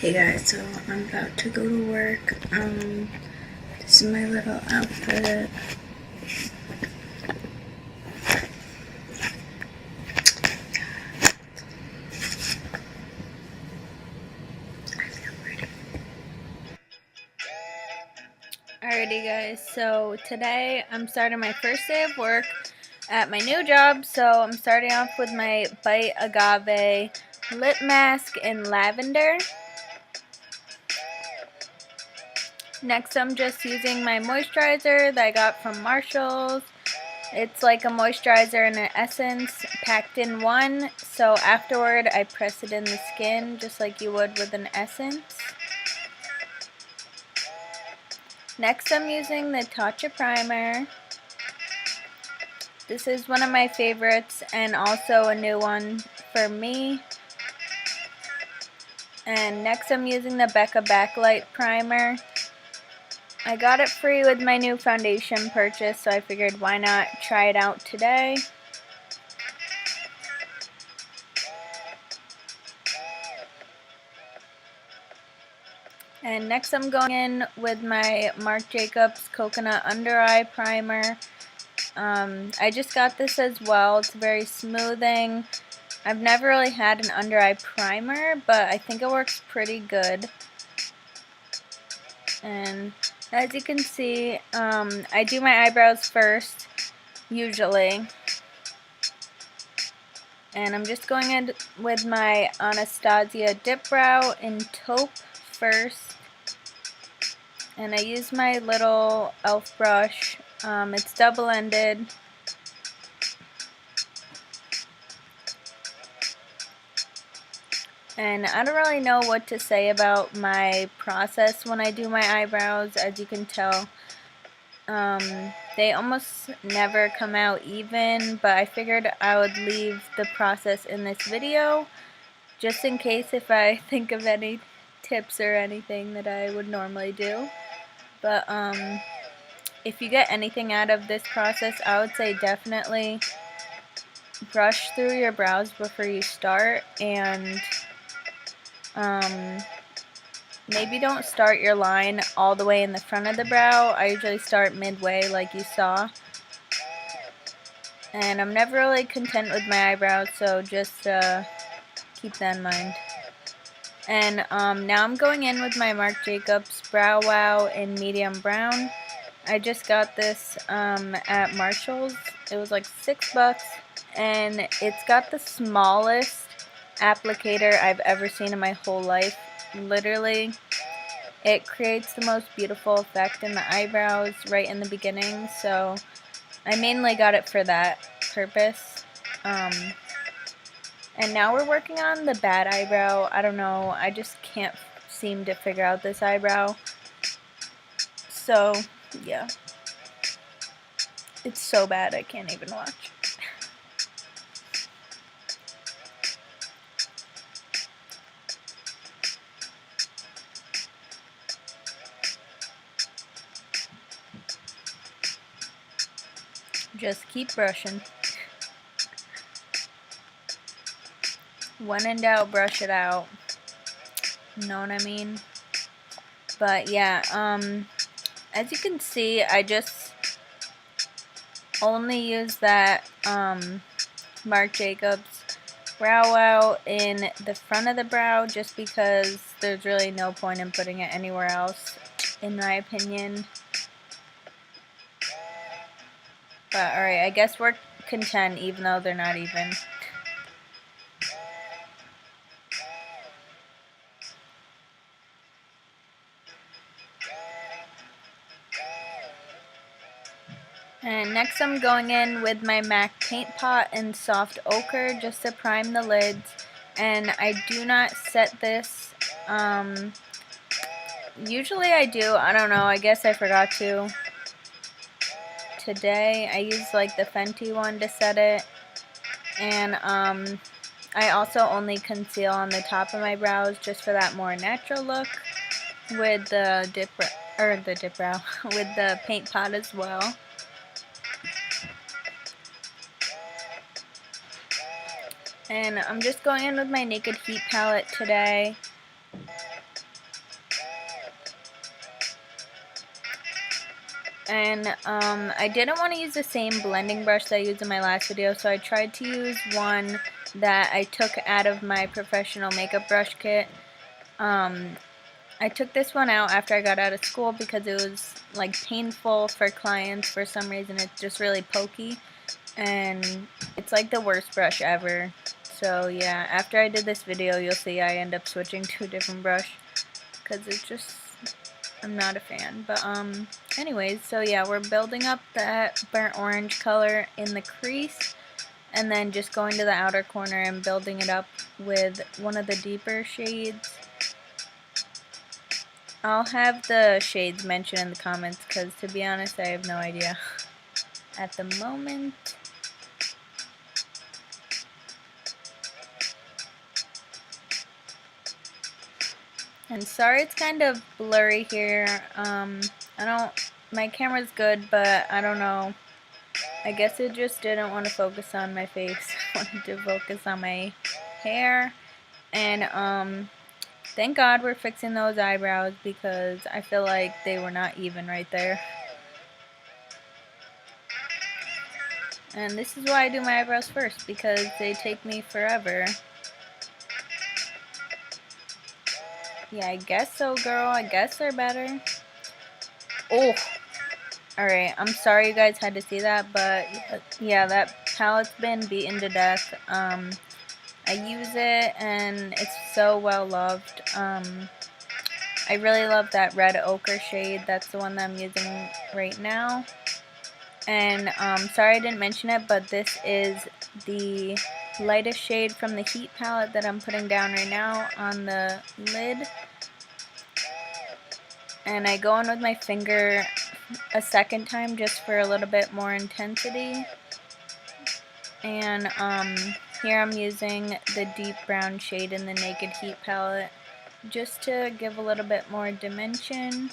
Hey guys, so I'm about to go to work. This is my little outfit. Alrighty guys, so today I'm starting my first day of work at my new job. So I'm starting off with my Bite Agave lip mask in lavender. Next I'm just using my moisturizer that I got from Marshall's. It's like a moisturizer and an essence packed in one. So afterward I press it in the skin just like you would with an essence. Next I'm using the Tatcha Primer. This is one of my favorites and also a new one for me. And next I'm using the Becca Backlight Primer. I got it free with my new foundation purchase, so I figured why not try it out today. And next I'm going in with my Marc Jacobs Coconut Under Eye Primer. I just got this as well. It's very smoothing. I've never really had an under eye primer, but I think it works pretty good. And as you can see, I do my eyebrows first, usually. And I'm just going in with my Anastasia Dip Brow in Taupe first. And I use my little e.l.f. brush. It's double-ended. And I don't really know what to say about my process when I do my eyebrows. As you can tell, they almost never come out even, but I figured I would leave the process in this video just in case if I think of any tips or anything that I would normally do. But if you get anything out of this process, I would say definitely brush through your brows before you start, and maybe don't start your line all the way in the front of the brow. I usually start midway like you saw. And I'm never really content with my eyebrows, so just keep that in mind. And now I'm going in with my Marc Jacobs Brow Wow in medium brown. I just got this at Marshall's. It was like $6, and it's got the smallest applicator I've ever seen in my whole life. Literally, it creates the most beautiful effect in the eyebrows right in the beginning, so I mainly got it for that purpose. And now we're working on the bad eyebrow. I don't know, I just can't seem to figure out this eyebrow. So, yeah. It's so bad I can't even watch. Just keep brushing. When in doubt, brush it out. Know what I mean? But yeah, as you can see, I just only use that Marc Jacobs Brow Wow in the front of the brow just because there's really no point in putting it anywhere else, in my opinion. But alright, I guess we're content even though they're not even. And next I'm going in with my MAC paint pot in soft ochre just to prime the lids. And I do not set this. Usually I do. I don't know. I guess I forgot to. Today I used like the Fenty one to set it. And I also only conceal on the top of my brows just for that more natural look with the with the paint pot as well. And I'm just going in with my Naked Heat palette today. And I didn't want to use the same blending brush that I used in my last video, so I tried to use one that I took out of my professional makeup brush kit. I took this one out after I got out of school because it was like painful for clients for some reason. It's just really pokey, and it's like the worst brush ever. So yeah, after I did this video, you'll see I end up switching to a different brush because it's just, I'm not a fan. But anyways, so yeah, we're building up that burnt orange color in the crease, and then just going to the outer corner and building it up with one of the deeper shades. I'll have the shades mentioned in the comments because, to be honest, I have no idea at the moment. And sorry it's kind of blurry here. My camera's good, but I don't know. I guess it just didn't want to focus on my face. I wanted to focus on my hair. And thank God we're fixing those eyebrows because I feel like they were not even right there. And this is why I do my eyebrows first, because they take me forever. Yeah, I guess so, girl. I guess they're better. Oh! Alright, I'm sorry you guys had to see that, but yeah, that palette's been beaten to death. I use it, and it's so well loved. I really love that red ochre shade. That's the one that I'm using right now. And sorry I didn't mention it, but this is the lightest shade from the Heat palette that I'm putting down right now on the lid. And I go in with my finger a second time just for a little bit more intensity. And here I'm using the deep brown shade in the Naked Heat palette just to give a little bit more dimension.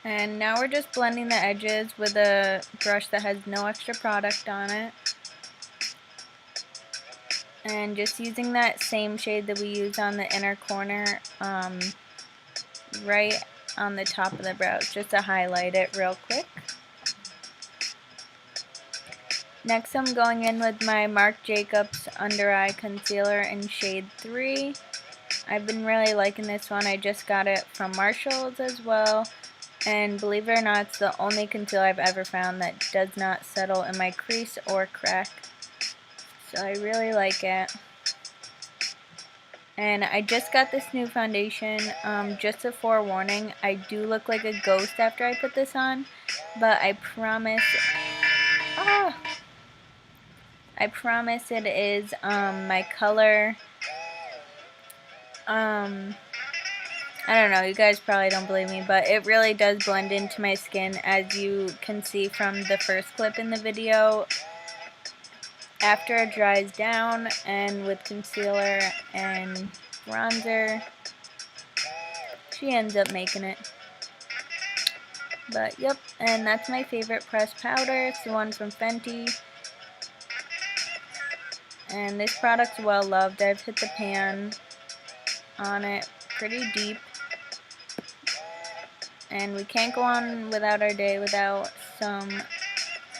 And now we're just blending the edges with a brush that has no extra product on it. And just using that same shade that we use on the inner corner, right on the top of the brows, just to highlight it real quick. Next I'm going in with my Marc Jacobs Under Eye Concealer in shade 3. I've been really liking this one. I just got it from Marshall's as well. And believe it or not, it's the only concealer I've ever found that does not settle in my crease or crack. So I really like it. And I just got this new foundation. Just a forewarning, I do look like a ghost after I put this on. But I promise... I promise it is my color. I don't know, you guys probably don't believe me, but it really does blend into my skin, as you can see from the first clip in the video. After it dries down, and with concealer and bronzer, she ends up making it. But yep, and that's my favorite pressed powder. It's the one from Fenty. And this product's well loved. I've hit the pan on it pretty deep. And we can't go on without our day without some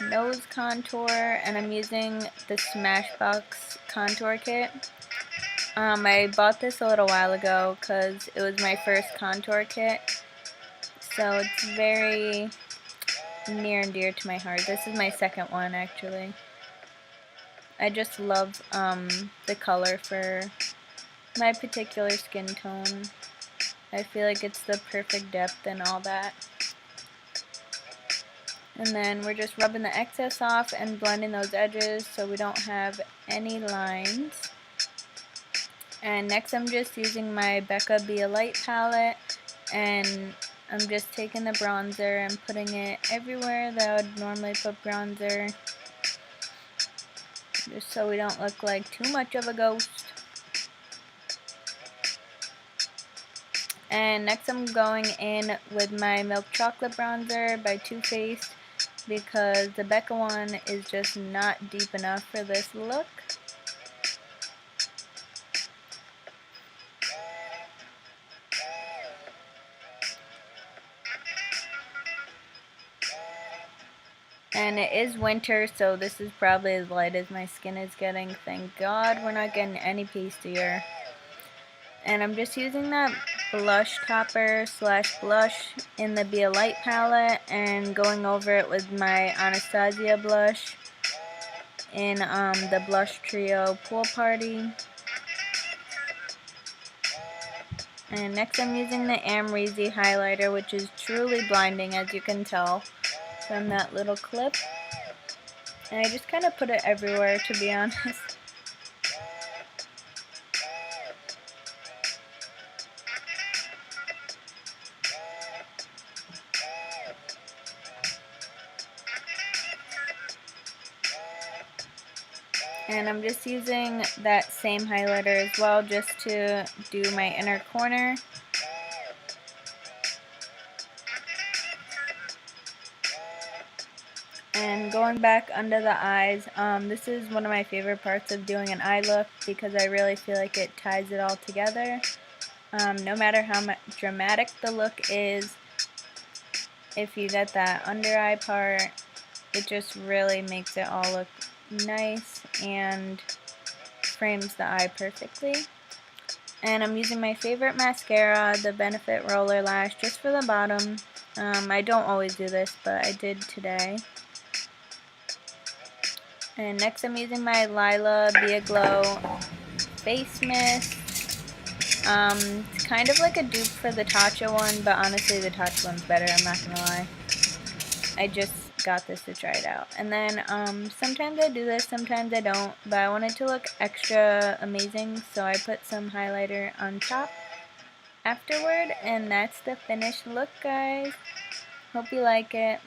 nose contour, and I'm using the Smashbox contour kit. I bought this a little while ago because it was my first contour kit, so it's very near and dear to my heart. This is my second one, actually. I just love the color for my particular skin tone. I feel like it's the perfect depth and all that. And then we're just rubbing the excess off and blending those edges so we don't have any lines. And next I'm just using my Becca Be a Light palette, and I'm just taking the bronzer and putting it everywhere that I would normally put bronzer, just so we don't look like too much of a ghost. And next I'm going in with my Milk Chocolate Bronzer by Too Faced, because the Becca one is just not deep enough for this look. And it is winter, so this is probably as light as my skin is getting. Thank God we're not getting any pastier. And I'm just using that blush topper / blush in the Be a Light palette and going over it with my Anastasia blush in the Blush Trio Pool Party. And next I'm using the Amrezy highlighter, which is truly blinding, as you can tell from that little clip. And I just kind of put it everywhere, to be honest. And I'm just using that same highlighter as well, just to do my inner corner. And going back under the eyes, this is one of my favorite parts of doing an eye look because I really feel like it ties it all together. No matter how dramatic the look is, if you get that under eye part, it just really makes it all look nice and frames the eye perfectly. And I'm using my favorite mascara, the Benefit Roller Lash, just for the bottom. I don't always do this, but I did today. And next I'm using my Lila Be a Glow face mist. It's kind of like a dupe for the Tatcha one, but honestly the Tatcha one's better, I'm not gonna lie. I just got this to try it out. And then sometimes I do this, sometimes I don't, but I want it to look extra amazing, so I put some highlighter on top afterward, and that's the finished look, guys. Hope you like it.